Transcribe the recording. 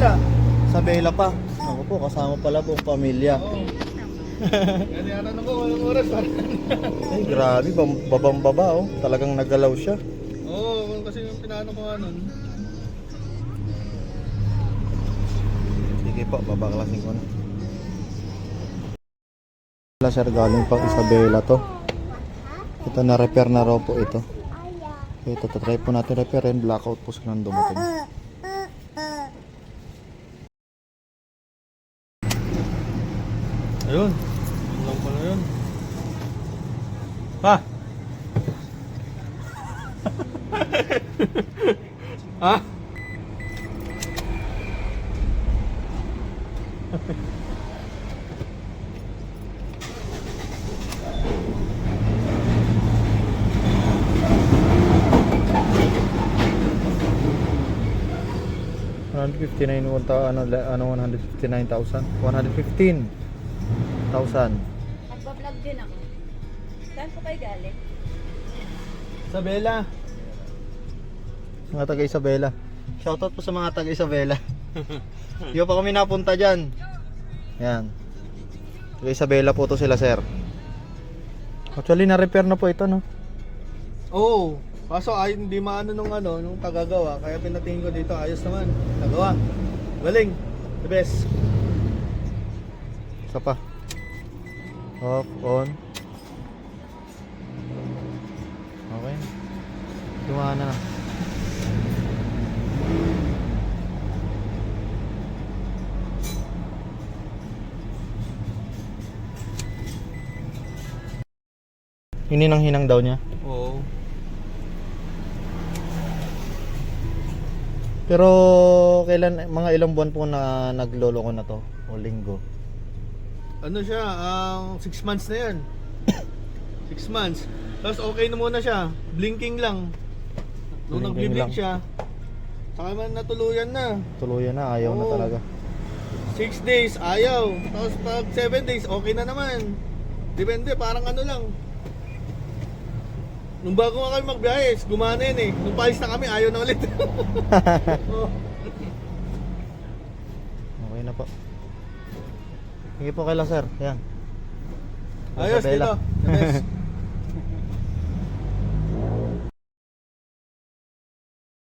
Isabela. Isabela pa. Ako po, kasama pala buong pamilya. Oo. Kaya ano ko, walang oras para. Ay, grabe, babang-baba oh. Talagang nagalaw siya. Oo, kasi yung pinano ko nun. Sige po, babaklasin ko na. Wala sir, galing pang Isabela to. Ito na repair na raw po ito. Ito, try po natin repairin. Blackout po sa nang dumating. Ayun. Yun lang pala yun. Ha? Ha? Ano, 159,000? 115,000. Nagbablog din ako. Saan po kayo galing? Isabela. Mga taga Isabela. Shoutout po sa mga taga Isabela. Hindi pa kami napunta dyan. Yan. Taga Isabela po to sila sir. Actually na-repair na po ito no. Oo. Kaso ay hindi maano nung tagagawa. Kaya pinatingin ko dito, ayos naman. Nagawa. Galing. The best. Isa pa. Off, on. Okay. Gumana na. Hininang-hinang daw niya. Oo. Pero kailan, mga ilang buwan po na nagloloko na to? O linggo? Ano siya, 6 months na yan. 6 months. Tapos okay na muna siya. Blinking lang. Nung Blinking nag-blink lang. siya, saka man natuluyan na. Tuluyan na, ayaw na Oo. talaga. 6 days, ayaw. Tapos pag 7 days, okay na naman. Depende, parang ano lang. Nung bago nga kami magbiyahe, gumana yun eh. Nung palis na kami, ayaw na ulit. Oo. Okay na po. Sige po kaila sir. Yan. Ayos Isabela. dito. The best.